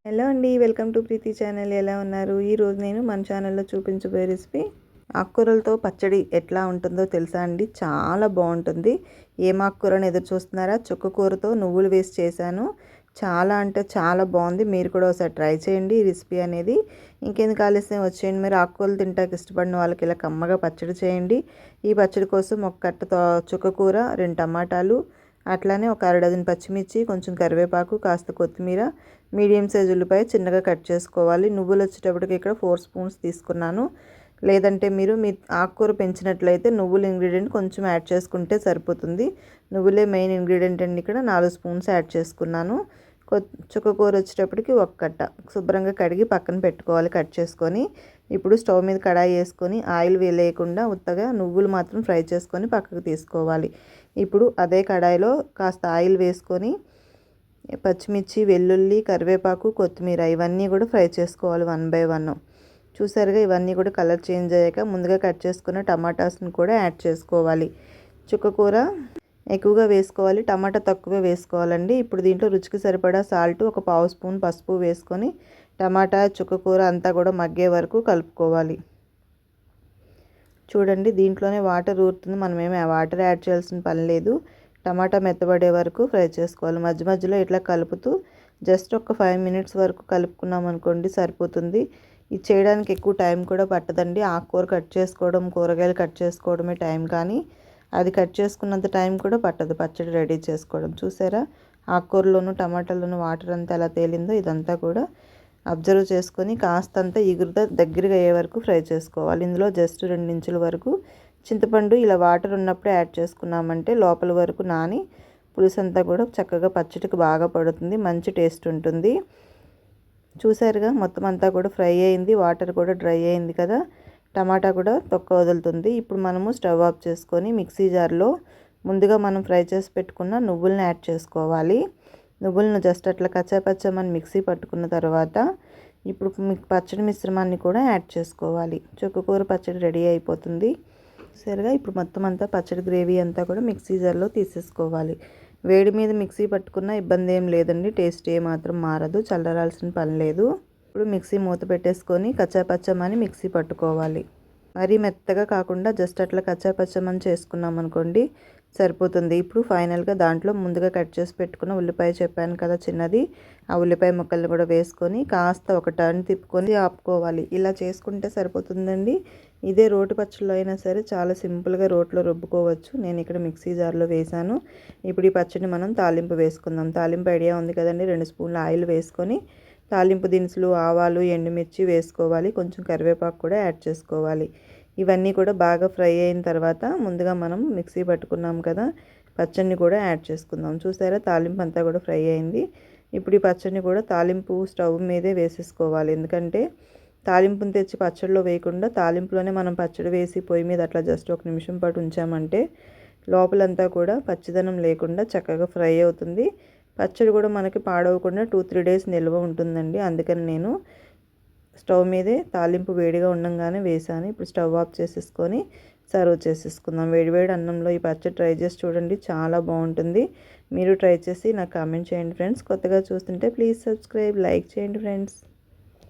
Hello అండి, welcome to Preethi channel. ఎలా ఉన్నారు? ఈరోజు నేను మన ఛానల్లో చూపించబోయే రెసిపీ ఆకుకూరలతో పచ్చడి ఎట్లా ఉంటుందో తెలుసా అండి? చాలా బాగుంటుంది. ఏం ఆకుకూరని ఎదురు చూస్తున్నారా? చుక్కకూరతో నువ్వులు వేసి చేశాను. చాలా అంటే చాలా బాగుంది. మీరు కూడా ఒకసారి ట్రై చేయండి ఈ రెసిపీ అనేది. ఇంకెందుకు ఆలస్యం, వచ్చేయండి. మీరు ఆకుకూరలు తింటాకి ఇష్టపడిన వాళ్ళకి ఇలా కమ్మగా పచ్చడి చేయండి. ఈ పచ్చడి కోసం ఒక కట్ట చుక్కకూర, 2 టమాటాలు, అట్లానే ఒక అరడజన్ పచ్చిమిర్చి, కొంచెం కరివేపాకు, కాస్త కొత్తిమీర, మీడియం సైజ్ ఉల్లిపాయ చిన్నగా కట్ చేసుకోవాలి. నువ్వులు వచ్చేటప్పటికి ఇక్కడ 4 స్పూన్స్ తీసుకున్నాను. లేదంటే మీరు మీ ఆకుకూర పెంచినట్లయితే నువ్వుల ఇంగ్రీడియంట్ కొంచెం యాడ్ చేసుకుంటే సరిపోతుంది. నువ్వులే మెయిన్ ఇంగ్రీడియంట్ అండి. ఇక్కడ 4 స్పూన్స్ యాడ్ చేసుకున్నాను. చుక్కకూర వచ్చేటప్పటికి ఒక కట్ట శుభ్రంగా కడిగి పక్కన పెట్టుకోవాలి కట్ చేసుకొని. ఇప్పుడు స్టవ్ మీద కడాయి వేసుకొని ఆయిల్ వేయకుండా ఉత్తగా నువ్వులు మాత్రం ఫ్రై చేసుకొని పక్కకు తీసుకోవాలి. ఇప్పుడు అదే కడాయిలో కాస్త ఆయిల్ వేసుకొని పచ్చిమిర్చి, వెల్లుల్లి, కరివేపాకు, కొత్తిమీర ఇవన్నీ కూడా ఫ్రై చేసుకోవాలి 1 బై 1. చూసారుగా, ఇవన్నీ కూడా కలర్ చేంజ్ అయ్యాక ముందుగా కట్ చేసుకున్న టమాటాస్ని కూడా యాడ్ చేసుకోవాలి. చుక్కకూర ఎక్కువగా వేసుకోవాలి, టమాటా తక్కువే వేసుకోవాలండి. ఇప్పుడు దీంట్లో రుచికి సరిపడా సాల్ట్, ఒక 1/2 స్పూన్ పసుపు వేసుకొని టమాటా, చుక్కకూర అంతా కూడా మగ్గే వరకు కలుపుకోవాలి. చూడండి, దీంట్లోనే వాటర్ ఊరుతుంది. మనమేమి ఆ వాటర్ యాడ్ చేయాల్సిన పని లేదు. టమాటా మెత్తబడే వరకు ఫ్రై చేసుకోవాలి. మధ్య మధ్యలో ఇట్లా కలుపుతూ జస్ట్ ఒక 5 మినిట్స్ వరకు కలుపుకున్నాం అనుకోండి సరిపోతుంది. ఇది చేయడానికి ఎక్కువ టైం కూడా పట్టదండి. ఆకుకూర కట్ చేసుకోవడం, కూరగాయలు కట్ చేసుకోవడమే టైం, కానీ అది కట్ చేసుకున్నంత టైం కూడా పట్టదు పచ్చడి రెడీ చేసుకోవడం. చూసారా, ఆకుకూరలోను టమాటాలోను వాటర్ అంతా ఎలా తేలిందో ఇదంతా కూడా అబ్జర్వ్ చేసుకొని కాస్తంత ఎగురుదా దగ్గరగా అయ్యే వరకు ఫ్రై చేసుకోవాలి. ఇందులో జస్ట్ 2 ఇంచుల వరకు చింతపండు ఇలా వాటర్ ఉన్నప్పుడే యాడ్ చేసుకున్నామంటే లోపల వరకు నాని పులుసు అంతా కూడా చక్కగా పచ్చడికి బాగా పడుతుంది, మంచి టేస్ట్ ఉంటుంది. చూసారుగా, మొత్తం అంతా కూడా ఫ్రై అయింది, వాటర్ కూడా డ్రై అయింది కదా, టమాటా కూడా తొక్క వదులుతుంది. ఇప్పుడు మనము స్టవ్ ఆఫ్ చేసుకొని మిక్సీ జార్లో ముందుగా మనం ఫ్రై చేసి పెట్టుకున్న నువ్వులను యాడ్ చేసుకోవాలి. నువ్వులను జస్ట్ అట్లా కచ్చాపచ్చామని మిక్సీ పట్టుకున్న తర్వాత ఇప్పుడు పచ్చడి మిశ్రమాన్ని కూడా యాడ్ చేసుకోవాలి. చుక్కకూర పచ్చడి రెడీ అయిపోతుంది. సరిగా ఇప్పుడు మొత్తం అంతా పచ్చడి గ్రేవీ అంతా కూడా మిక్సీ జార్లో తీసేసుకోవాలి. వేడి మీద మిక్సీ పట్టుకున్న ఇబ్బంది ఏం లేదండి, టేస్ట్ ఏమాత్రం మారదు, చల్లరాల్సిన పని లేదు. ఇప్పుడు మిక్సీ మూత పెట్టేసుకొని కచ్చాపచ్చామని మిక్సీ పట్టుకోవాలి. మరీ మెత్తగా కాకుండా జస్ట్ అట్లా కచ్చాపచ్చామని చేసుకున్నాం అనుకోండి సరిపోతుంది. ఇప్పుడు ఫైనల్గా దాంట్లో ముందుగా కట్ చేసి పెట్టుకున్న ఉల్లిపాయ చెప్పాను కదా చిన్నది, ఆ ఉల్లిపాయ ముక్కల్ని కూడా వేసుకొని కాస్త ఒక టర్న్ తిప్పుకొని ఆపుకోవాలి. ఇలా చేసుకుంటే సరిపోతుందండి. ఇదే రోటి పచ్చళ్ళు అయినా సరే చాలా సింపుల్గా రోట్లో రుబ్బుకోవచ్చు. నేను ఇక్కడ మిక్సీ జార్లో వేసాను. ఇప్పుడు ఈ పచ్చడిని మనం తాలింపు వేసుకుందాం. తాలింపు ఐడియా ఉంది కదండి. 2 స్పూన్ల ఆయిల్ వేసుకొని తాలింపు దినుసులు, ఆవాలు, ఎండుమిర్చి వేసుకోవాలి. కొంచెం కరివేపాకు కూడా యాడ్ చేసుకోవాలి. ఇవన్నీ కూడా బాగా ఫ్రై అయిన తర్వాత ముందుగా మనం మిక్సీ పట్టుకున్నాం కదా పచ్చడిని కూడా యాడ్ చేసుకుందాం. చూసారా, తాలింపు అంతా కూడా ఫ్రై అయింది. ఇప్పుడు ఈ పచ్చడిని కూడా తాలింపు స్టవ్ మీదే వేసేసుకోవాలి. ఎందుకంటే తాలింపుని తెచ్చి పచ్చడిలో వేయకుండా తాలింపులోనే మనం పచ్చడి వేసి పొయ్యి మీద అట్లా జస్ట్ 1 నిమిషం పాటు ఉంచామంటే లోపలంతా కూడా పచ్చిదనం లేకుండా చక్కగా ఫ్రై అవుతుంది. పచ్చడి కూడా మనకి పాడవకుండా 2-3 డేస్ నిల్వ ఉంటుందండి. అందుకని నేను స్టవ్ మీదే తాలింపు వేడిగా ఉండంగానే వేసాను. ఇప్పుడు స్టవ్ ఆఫ్ చేసేసుకొని సర్వ్ చేసేసుకుందాం. వేడివేడి అన్నంలో ఈ పచ్చడి ట్రై చేసి చూడండి, చాలా బాగుంటుంది. మీరు ట్రై చేసి నాకు కామెంట్ చేయండి ఫ్రెండ్స్. కొత్తగా చూస్తుంటే ప్లీజ్ సబ్స్క్రైబ్, లైక్ చేయండి ఫ్రెండ్స్.